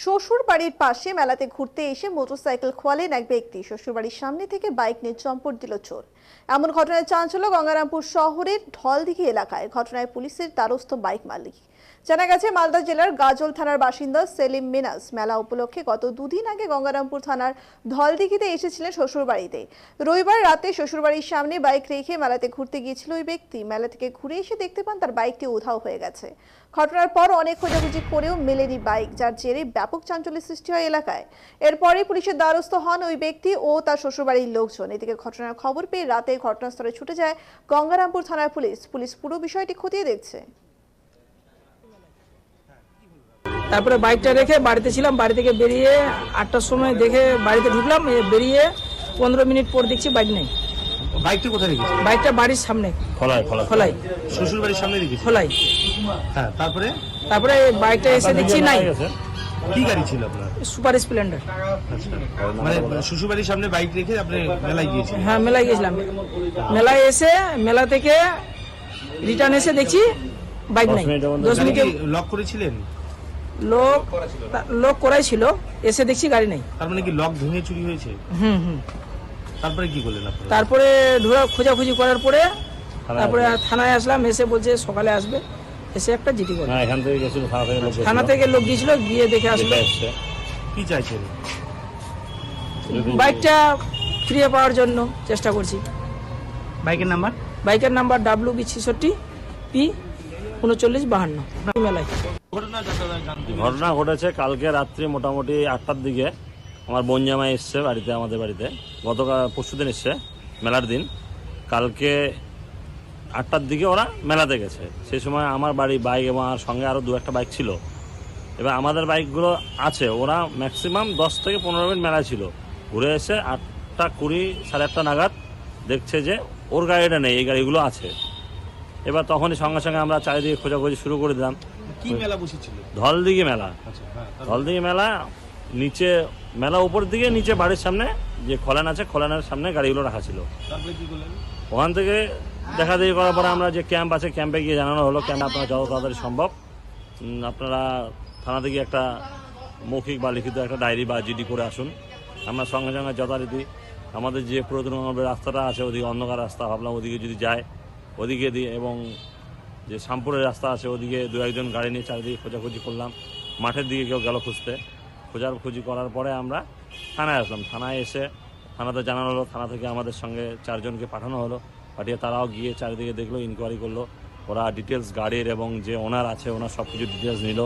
শ্বশুর বাড়ির পাশে মেলাতে ঘুরতে এসে মোটরসাইকেল খোয়ালেন এক ব্যক্তি। শ্বশুর বাড়ির সামনে থেকে বাইক নিয়ে চম্পট দিল চোর। এমন ঘটনায় চাঞ্চল্য গঙ্গারামপুর শহরের ঢলদিঘি এলাকায়। ঘটনায় পুলিশের দ্বারস্থ বাইক মালিক। জানা গেছে, মালদা জেলার গাজল থানার বাসিন্দা সেলিম মিনাস মেলা উপলক্ষে গত দুদিন আগে গঙ্গারামপুর থানার ঢলদিঘিতে এসেছিলেন শ্বশুর বাড়িতে। রবিবার রাতে শ্বশুর বাড়ির সামনে বাইক রেখে মেলাতে ঘুরতে গিয়েছিল ওই ব্যক্তি। মেলা থেকে ঘুরে এসে দেখতে পান তার বাইকটি উধাও হয়ে গেছে। ঘটনার পর অনেক খোঁজাখুঁজি করেও মেলেনি বাইক, যার জেরে ব্যাপক চাঞ্চল্যের সৃষ্টি হয় এলাকায়। এরপরে পুলিশের দ্বারস্থ হন ওই ব্যক্তি ও তার শ্বশুরবাড়ির লোকজন। এদিকে ঘটনার খবর পেয়ে রাতে ঘটনাস্থলে ছুটে যায় গঙ্গারামপুর থানার পুলিশ। পুলিশ পুরো বিষয়টি খতিয়ে দেখছে। তারপরে বাইকটা রেখে বাড়িতে ছিলাম, বাড়ি থেকে বেরিয়ে 8টার সময় দেখে বাড়িতে ঢুকলাম। বেরিয়ে 15 মিনিট পর দেখছি বাইক নেই। বাইকটা কোথায় রেখেছি? বাইকটা বাড়ির সামনে খোলাই, শ্বশুর বাড়ির সামনে রেখেছি। খোলাই। হ্যাঁ, তারপরে বাইকটা এসে দেখছি নাই। কি গাড়ি ছিল আপনার? Super Splendor. আচ্ছা, মানে শ্বশুর বাড়ির সামনে বাইক রেখে আপনি মেলায় গিয়েছিলেন? হ্যাঁ, মেলায় গেছিলাম। মেলায় এসে মেলা থেকে রিটার্ন এসে দেখছি বাইক নাই। 10 মিনিটে লক করেছিলেন? লক করাই ছিল, এসে দেখছি গাড়ি নেই। তার মানে কি লক ভেঙে চুরি হয়েছে? হুম। তারপরে কি করলেন আপনি? তারপরে খোঁজাখুঁজি করার পরে তারপরে থানায় আসলাম। এসে বলছে সকালে আসবে। এসে একটা জিডি করে এখান থেকে গেছিল, থানা থেকে লোক গিয়েছিল, গিয়ে দেখে আসলো। কি চাইছেন? বাইকটা ফিরিয়ে পাওয়ার জন্য চেষ্টা করছি। বাইকের নাম্বার WB66 P3952 মেলায়। ঘটনা ঘটেছে কালকে রাত্রি মোটামুটি 8টার দিকে। আমার বোন জামাই এসছে বাড়িতে, আমাদের বাড়িতে। গতকাল পরশুদিন এসছে মেলার দিন। কালকে 8টার দিকে ওরা মেলাতে গেছে। সেই সময় আমার বাড়ি বাইক এবং আর সঙ্গে আরও 2-1টা বাইক ছিল। এবার আমাদের বাইকগুলো আছে। ওরা ম্যাক্সিমাম 10 থেকে 15 মিনিট মেলায় ছিল। ঘুরে এসে 8:20 সাড়ে 8টা নাগাদ দেখছে যে ওর গাড়িটা নেই, এই গাড়িগুলো আছে। এবার তখনই সঙ্গে সঙ্গে আমরা চারিদিকে খোঁজাখুঁজি শুরু করে দিলাম। কি মেলা বসেছিল? ঢলদিঘি মেলা। আচ্ছা, ঢলদিঘি মেলা নিচে, মেলা উপর দিকে, নিচে বাড়ির সামনে যে খোলান আছে, খোলানের সামনে গাড়িগুলো রাখা ছিল। তারপরে কি করলেন? ওখান থেকে দেখা দেখি করার পরে আমরা যে ক্যাম্প আছে, ক্যাম্পে গিয়ে জানানো হলো ক্যাম্প আপনারা যত তাড়াতাড়ি সম্ভব আপনারা থানা থেকে একটা মৌখিক বা লিখিত একটা ডায়েরি বা জিডি করে আসুন। আমরা সঙ্গে সঙ্গে যথারীতি আমাদের যে পুরাতন রাস্তাটা আছে, ওদিকে অন্ধকার রাস্তা, ভাবলাম ওদিকে যদি যায় ওদিকে দিয়ে, এবং যে শামপুরের রাস্তা আছে ওদিকে 2-1জন গাড়ি নিয়ে চারিদিকে খোঁজাখুঁজি করলাম। মাঠের দিকে কেউ গেল খুঁজতে। খোঁজাখুঁজি করার পরে আমরা থানায় আসলাম। থানায় এসে থানাতে জানানো হলো, থানা থেকে আমাদের সঙ্গে 4 জনকে পাঠানো হলো। পাঠিয়ে তারাও গিয়ে চারিদিকে দেখলো, ইনকোয়ারি করলো। ওরা ডিটেলস গাড়ির এবং যে ওনার আছে ওনার সব কিছু ডিটেলস নিল।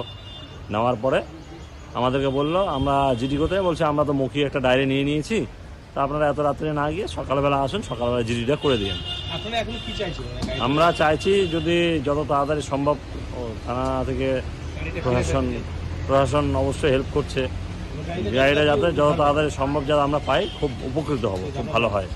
নেওয়ার পরে আমাদেরকে বললো আমরা জিডি কোথায়, বলছে আমরা তো মৌখিক একটা ডায়েরি নিয়ে নিয়েছি, তা আপনারা এত রাত্রে না গিয়ে সকালবেলা আসুন, সকালবেলা জিডিটা করে দিন। আপনারা এখন কি চাইছেন? আমরা চাইছি যদি যত তাড়াতাড়ি সম্ভব, থানা থেকে প্রশাসন অবশ্যই হেল্প করছে, গাড়িটা যাতে যত তাড়াতাড়ি সম্ভব যাতে আমরা পাই, খুব উপকৃত হব, খুব ভালো হয়।